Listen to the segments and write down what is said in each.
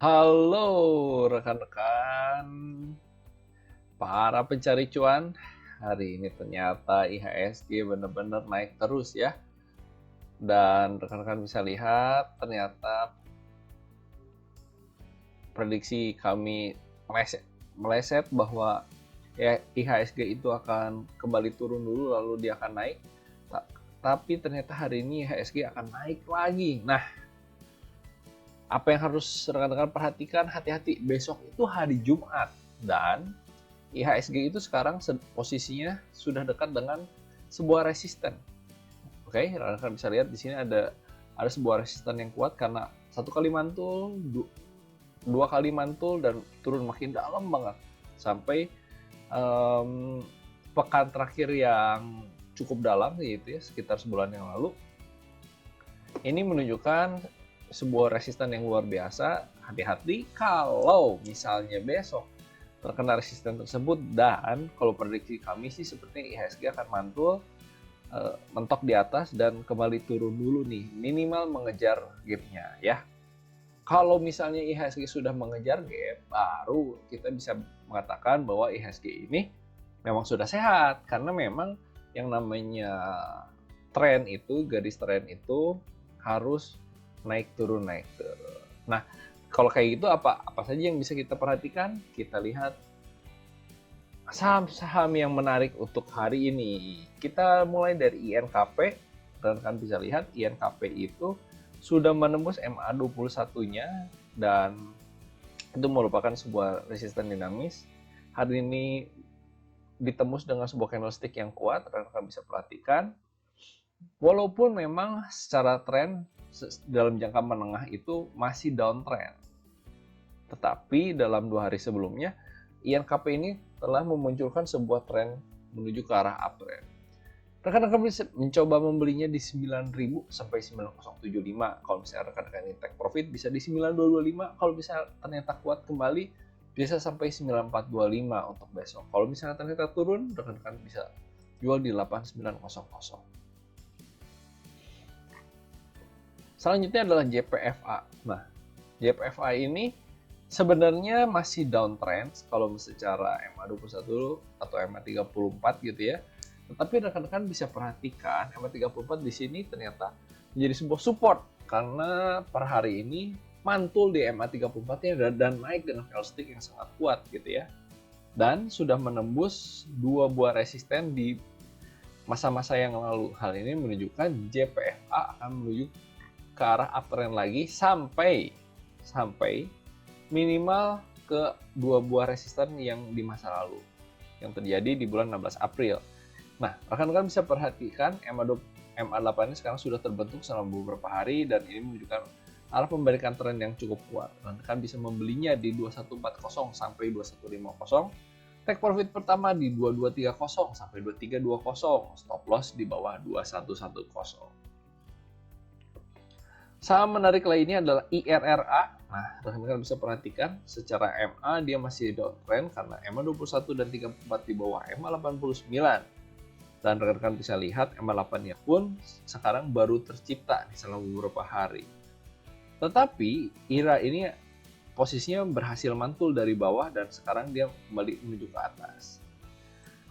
Halo rekan-rekan, para pencari cuan. Hari ini ternyata IHSG benar-benar naik terus ya. Dan rekan-rekan bisa lihat ternyata prediksi kami meleset bahwa ya, IHSG itu akan kembali turun dulu lalu dia akan naik. Tapi ternyata hari ini IHSG akan naik lagi. Nah, apa yang harus rekan-rekan perhatikan, hati-hati, besok itu hari Jumat dan IHSG itu sekarang posisinya sudah dekat dengan sebuah resisten. Oke, rekan-rekan bisa lihat di sini ada sebuah resisten yang kuat karena satu kali mantul, dua kali mantul dan turun makin dalam banget sampai pekan terakhir yang cukup dalam yaitu ya sekitar sebulan yang lalu. Ini menunjukkan sebuah resisten yang luar biasa. Hati-hati kalau misalnya besok terkena resisten tersebut, dan kalau prediksi kami sih sepertinya IHSG akan mantul mentok di atas dan kembali turun dulu nih, minimal mengejar gap-nya ya. Kalau misalnya IHSG sudah mengejar gap, baru kita bisa mengatakan bahwa IHSG ini memang sudah sehat, karena memang yang namanya tren itu, garis tren itu harus naik turun. Nah, kalau kayak gitu apa saja yang bisa kita perhatikan? Kita lihat saham-saham yang menarik untuk hari ini. Kita mulai dari INKP. Dan kan bisa lihat INKP itu sudah menembus MA21-nya dan itu merupakan sebuah resisten dinamis. Hari ini ditembus dengan sebuah candlestick yang kuat, rekan-rekan bisa perhatikan. Walaupun memang secara tren dalam jangka menengah itu masih downtrend, tetapi dalam 2 hari sebelumnya INKP ini telah memunculkan sebuah tren menuju ke arah uptrend. Rekan-rekan bisa mencoba membelinya di 9.000 sampai 9.075. Kalau misalnya rekan-rekan ini take profit bisa di 9.225. Kalau misalnya ternyata kuat kembali bisa sampai 9.425 untuk besok. Kalau misalnya ternyata turun, rekan-rekan bisa jual di 8.900. Selanjutnya adalah JPFA. Nah, JPFA ini sebenarnya masih downtrend kalau secara MA21 atau MA34 gitu ya. Tetapi rekan-rekan bisa perhatikan MA34 di sini ternyata menjadi sebuah support karena per hari ini mantul di MA34-nya dan naik dengan candlestick yang sangat kuat gitu ya. Dan sudah menembus 2 buah resisten di masa-masa yang lalu. Hal ini menunjukkan JPFA akan menuju ke arah uptrend lagi sampai minimal ke 2 buah resisten yang di masa lalu yang terjadi di bulan 16 April. Nah, rekan-rekan bisa perhatikan MA8 ini sekarang sudah terbentuk selama beberapa hari dan ini menunjukkan arah pembalikan tren yang cukup kuat. Rekan-rekan bisa membelinya di 2140 sampai 2150. Take profit pertama di 2230 sampai 2320. Stop loss di bawah 2110. Saham menarik lainnya adalah IRRA. Nah, rekan-rekan bisa perhatikan secara MA dia masih downtrend karena MA21 dan 34 di bawah MA89. Dan rekan-rekan bisa lihat MA8-nya pun sekarang baru tercipta selama beberapa hari. Tetapi IRA ini posisinya berhasil mantul dari bawah dan sekarang dia kembali menuju ke atas.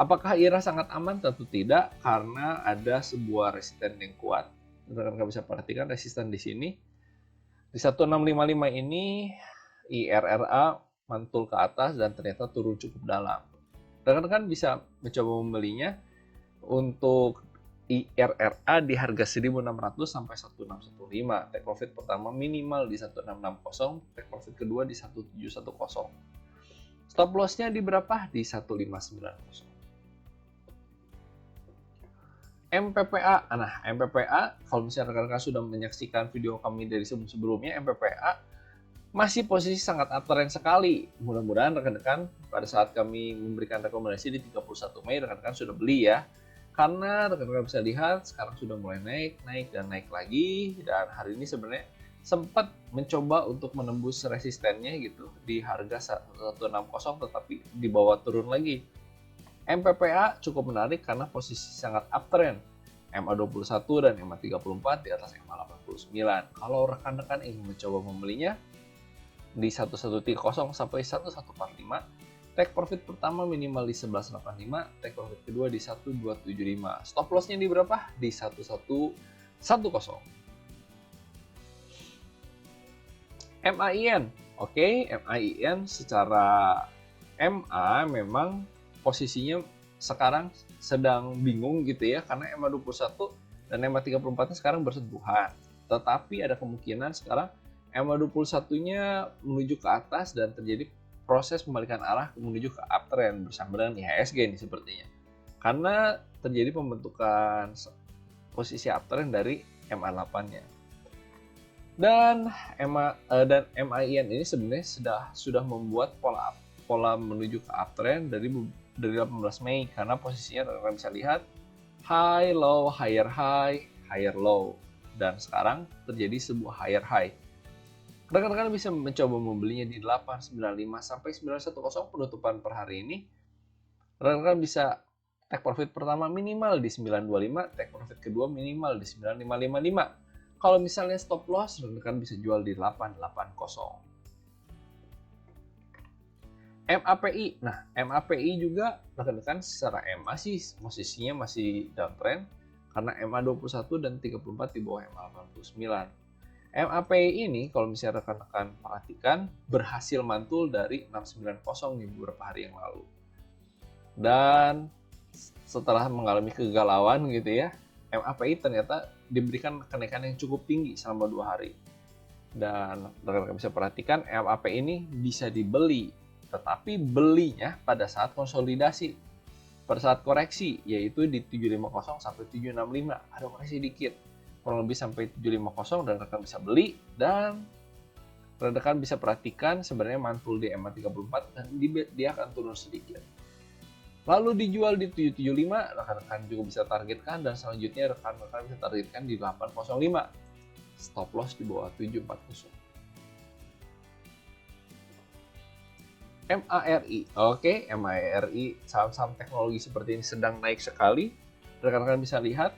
Apakah IRA sangat aman? Tentu tidak, karena ada sebuah resisten yang kuat. Rekan-rekan bisa perhatikan resisten di sini. Di 1655 ini IRRA mantul ke atas dan ternyata turun cukup dalam. Rekan-rekan bisa mencoba membelinya untuk IRRA di harga 1.600 sampai 1.615. Take profit pertama minimal di 1.660, take profit kedua di 1.710. Stop loss-nya di berapa? Di 1.590. MPPA. Nah, MPPA, kalau misalnya rekan-rekan sudah menyaksikan video kami dari sebelumnya, MPPA masih posisi sangat uptrend sekali. Mudah-mudahan rekan-rekan pada saat kami memberikan rekomendasi di 31 Mei, rekan-rekan sudah beli ya. Karena rekan-rekan bisa lihat sekarang sudah mulai naik dan naik lagi. Dan hari ini sebenarnya sempat mencoba untuk menembus resistennya gitu di harga 160, tetapi dibawa turun lagi. MPPA cukup menarik karena posisi sangat uptrend. MA21 dan MA34 di atas MA89. Kalau rekan-rekan ingin mencoba membelinya, di 1130 sampai 1145. Take profit pertama minimal di 1185, take profit kedua di 1275. Stop lossnya di berapa? Di 1110. MAIN. Oke, MAIN secara MA memang posisinya sekarang sedang bingung gitu ya, karena MA21 dan MA34-nya sekarang bersentuhan. Tetapi ada kemungkinan sekarang MA21-nya menuju ke atas dan terjadi proses pembalikan arah menuju ke uptrend bersama dengan IHSG ini sepertinya. Karena terjadi pembentukan posisi uptrend dari MA8-nya. Dan MAIN ini sebenarnya sudah membuat pola menuju ke uptrend dari 18 Mei, karena posisinya rekan-rekan bisa lihat high low higher low, dan sekarang terjadi sebuah higher high. Rekan-rekan bisa mencoba membelinya di 895 sampai 910 penutupan per hari ini. Rekan-rekan bisa take profit pertama minimal di 925, take profit kedua minimal di 9555. Kalau misalnya stop loss, rekan-rekan bisa jual di 880. MAPI. Nah, MAPI juga rekan-rekan secara MA sih posisinya masih downtrend karena MA21 dan 34 di bawah MA89. MAPI ini kalau misalnya rekan-rekan perhatikan berhasil mantul dari 690 di beberapa hari yang lalu. Dan setelah mengalami kegalauan gitu ya, MAPI ternyata diberikan kenaikan yang cukup tinggi selama 2 hari. Dan rekan-rekan bisa perhatikan MAPI ini bisa dibeli, tetapi belinya pada saat konsolidasi, pada saat koreksi, yaitu di 750 sampai 765, ada koreksi dikit, kurang lebih sampai 750, dan rekan bisa beli, dan rekan bisa perhatikan sebenarnya mantul di MA34 dan dia akan turun sedikit. Lalu dijual di 775, rekan-rekan juga bisa targetkan, dan selanjutnya rekan-rekan bisa targetkan di 805, stop loss di bawah 740. MARI. Oke, MARI, saham-saham teknologi seperti ini sedang naik sekali. Rekan-rekan bisa lihat.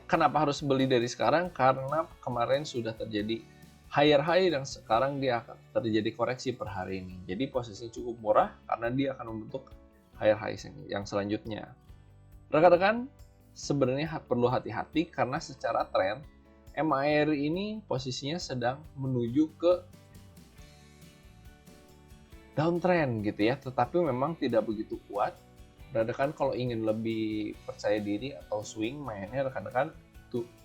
Kenapa harus beli dari sekarang? Karena kemarin sudah terjadi higher high dan sekarang dia akan terjadi koreksi per hari ini. Jadi posisinya cukup murah karena dia akan membentuk higher high yang selanjutnya. Rekan-rekan sebenarnya perlu hati-hati karena secara tren MARI ini posisinya sedang menuju ke downtrend gitu ya, tetapi memang tidak begitu kuat. Rekan-rekan kalau ingin lebih percaya diri atau swing mainnya, rekan-rekan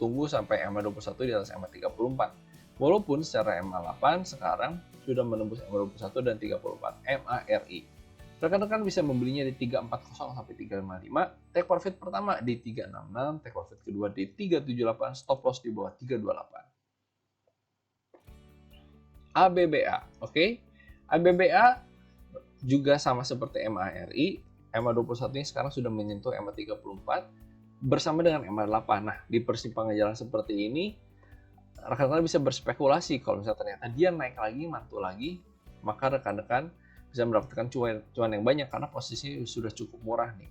tunggu sampai MA21 di atas MA34. Walaupun secara MA8 sekarang sudah menembus MA21 dan 34 MARI. Rekan-rekan bisa membelinya di 340 sampai 355, take profit pertama di 366, take profit kedua di 378, stop loss di bawah 328. ABBA, oke? ABBA juga sama seperti MARI, MA21 ini sekarang sudah menyentuh MA34 bersama dengan MA8. Nah, di persimpangan jalan seperti ini, rekan-rekan bisa berspekulasi kalau misalnya ternyata dia naik lagi, mantul lagi, maka rekan-rekan bisa mendapatkan cuan yang banyak karena posisinya sudah cukup murah nih.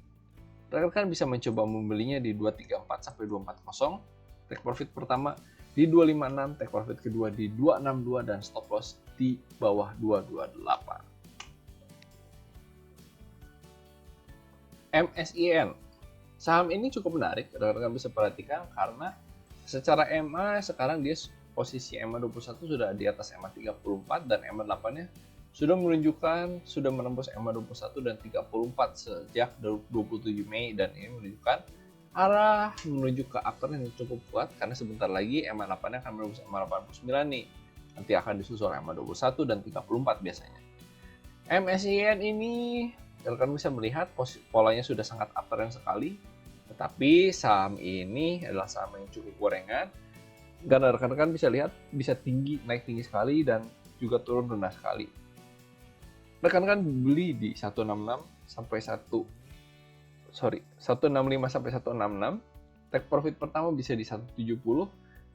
Rekan-rekan bisa mencoba membelinya di 234 sampai 240, take profit pertama di 256, take profit kedua di 262, dan stop loss di bawah 228. MSIN. Saham ini cukup menarik, rekan-rekan bisa perhatikan karena secara MA sekarang dia posisi MA21 sudah di atas MA34 dan MA8-nya sudah menunjukkan sudah menembus MA21 dan 34 sejak 27 Mei, dan ini menunjukkan arah menuju ke uptrend yang cukup kuat karena sebentar lagi MA8-nya akan menembus MA89 nih. Nanti akan disusul MA21 dan 34 biasanya. MSIN ini rekan bisa melihat polanya sudah sangat uptrend sekali, tetapi saham ini adalah saham yang cukup gorengan. Dan rekan-rekan bisa lihat bisa naik tinggi sekali dan juga turun rendah sekali. Rekan-rekan beli di 165 sampai 165 sampai 166, take profit pertama bisa di 170,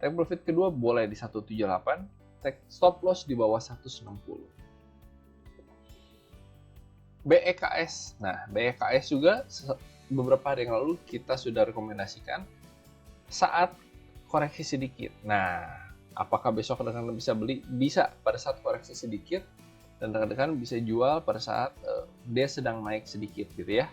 take profit kedua boleh di 178, take stop loss di bawah 160. BEKS. Nah, BEKS juga beberapa hari yang lalu kita sudah rekomendasikan saat koreksi sedikit. Nah, Apakah besok rekan-rekan bisa beli? Bisa pada saat koreksi sedikit, dan rekan-rekan bisa jual pada saat dia sedang naik sedikit gitu ya.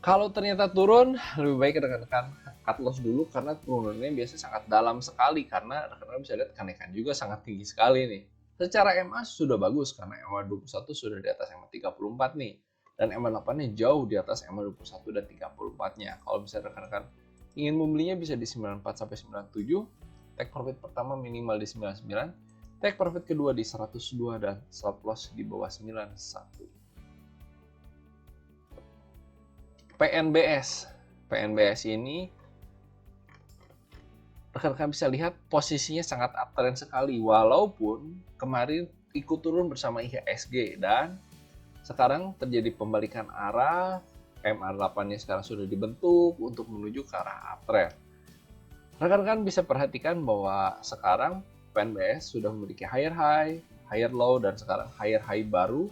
Kalau ternyata turun, lebih baik rekan-rekan cut loss dulu karena turunannya biasanya sangat dalam sekali, karena rekan-rekan bisa lihat kenaikan juga sangat tinggi sekali nih. Secara MA sudah bagus karena MA 21 sudah di atas MA 34 nih. Dan MA 8-nya jauh di atas MA 21 dan 34-nya. Kalau misalnya rekan-rekan ingin membelinya bisa di 94 sampai 97, take profit pertama minimal di 99, take profit kedua di 102 dan stop loss di bawah 91. PNBS ini rekan-rekan bisa lihat posisinya sangat uptrend sekali, walaupun kemarin ikut turun bersama IHSG dan sekarang terjadi pembalikan arah. MA8-nya sekarang sudah dibentuk untuk menuju ke arah uptrend. Rekan-rekan bisa perhatikan bahwa sekarang PNBS sudah memiliki higher high, higher low, dan sekarang higher high baru.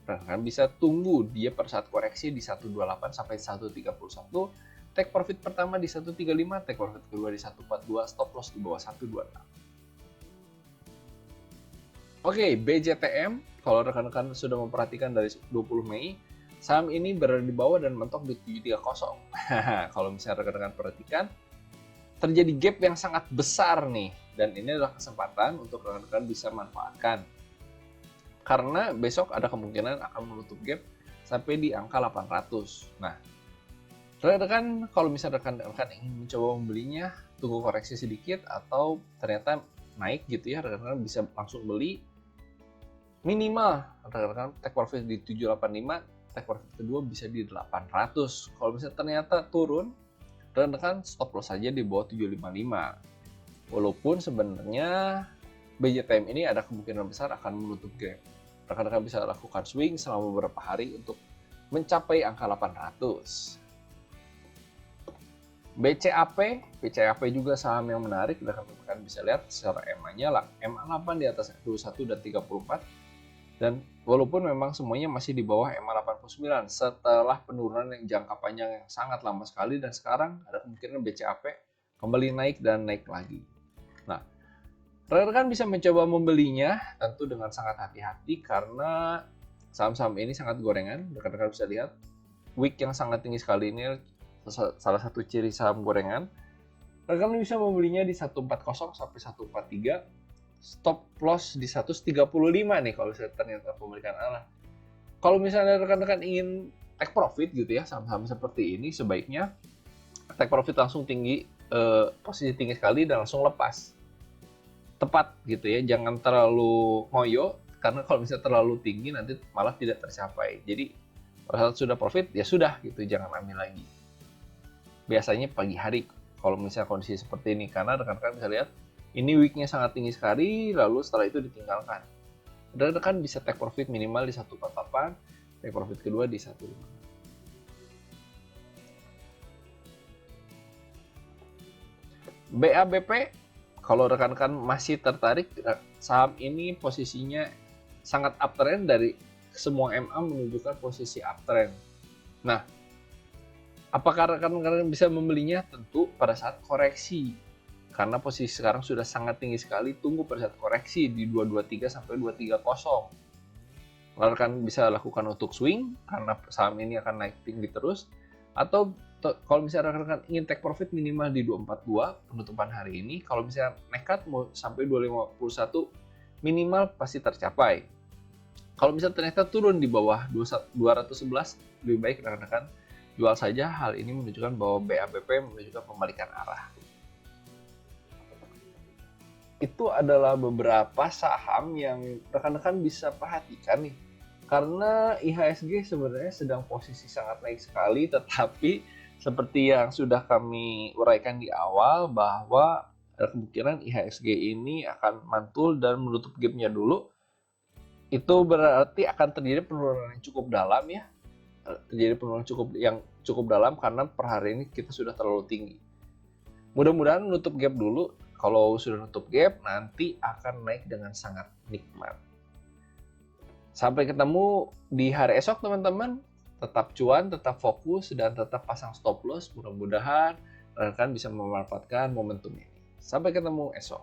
Rekan-rekan bisa tunggu dia pada saat koreksi di 128 sampai 131. Take profit pertama di 135, take profit kedua di 142, stop loss di bawah 126. Oke, BJTM, kalau rekan-rekan sudah memperhatikan dari 20 Mei, saham ini berada di bawah dan mentok di 730. Kalau misalnya rekan-rekan perhatikan, terjadi gap yang sangat besar nih, dan ini adalah kesempatan untuk rekan-rekan bisa manfaatkan. Karena besok ada kemungkinan akan menutup gap sampai di angka 800. Nah, rekan-rekan kalau misalnya rekan-rekan ingin mencoba membelinya, tunggu koreksi sedikit atau ternyata naik gitu ya, rekan-rekan bisa langsung beli. Minimal rekan-rekan take profit di 785, take profit kedua bisa di 800. Kalau misalnya ternyata turun, rekan-rekan stop loss saja di bawah 755. Walaupun sebenarnya BJTM ini ada kemungkinan besar akan menutup gap. Rekan-rekan bisa lakukan swing selama beberapa hari untuk mencapai angka 800. BCAP juga saham yang menarik. Rekan-rekan bisa lihat secara EMA-nya lah, MA8 di atas 21 dan 34. Dan walaupun memang semuanya masih di bawah MA 89 setelah penurunan yang jangka panjang yang sangat lama sekali, dan sekarang ada kemungkinan BCAP kembali naik dan naik lagi. Nah, rekan-rekan bisa mencoba membelinya tentu dengan sangat hati-hati karena saham-saham ini sangat gorengan. Rekan-rekan bisa lihat wick yang sangat tinggi sekali ini salah satu ciri saham gorengan. Rekan-rekan bisa membelinya di 140 sampai 143. Stop loss di 135 nih kalau misalnya ternyata pembalikan arah. Kalau misalnya rekan-rekan ingin take profit gitu ya, saham-saham seperti ini sebaiknya take profit langsung tinggi, posisi tinggi sekali dan langsung lepas. Tepat gitu ya, jangan terlalu ngoyo karena kalau misalnya terlalu tinggi nanti malah tidak tercapai. Jadi pada saat sudah profit ya sudah gitu, jangan ambil lagi. Biasanya pagi hari kalau misalnya kondisi seperti ini, karena rekan-rekan bisa lihat ini wicknya sangat tinggi sekali, lalu setelah itu ditinggalkan. Rekan-rekan bisa take profit minimal di 148, take profit kedua di 150. BABP, kalau rekan-rekan masih tertarik, saham ini posisinya sangat uptrend, dari semua MA menunjukkan posisi uptrend. Nah, apakah rekan-rekan bisa membelinya? Tentu pada saat koreksi. Karena posisi sekarang sudah sangat tinggi sekali, tunggu pada saat koreksi di 223 sampai 230. Lalu kan bisa lakukan untuk swing karena saham ini akan naik tinggi terus, atau kalau misalnya rekan-rekan ingin take profit minimal di 242 penutupan hari ini, kalau misalnya nekat mau sampai 251 minimal pasti tercapai. Kalau misalnya ternyata turun di bawah 211, lebih baik rekan-rekan jual saja. Hal ini menunjukkan bahwa BABP menunjukkan pembalikan arah. Itu adalah beberapa saham yang rekan-rekan bisa perhatikan nih. Karena IHSG sebenarnya sedang posisi sangat naik sekali, tetapi seperti yang sudah kami uraikan di awal bahwa ada kemungkinan IHSG ini akan mantul dan menutup gapnya dulu. Itu berarti akan terjadi penurunan yang cukup dalam ya. Terjadi penurunan yang cukup dalam karena per hari ini kita sudah terlalu tinggi. Mudah-mudahan menutup gap dulu. Kalau sudah nutup gap, nanti akan naik dengan sangat nikmat. Sampai ketemu di hari esok teman-teman. Tetap cuan, tetap fokus, dan tetap pasang stop loss. Mudah-mudahan rekan bisa memanfaatkan momentum ini. Sampai ketemu esok.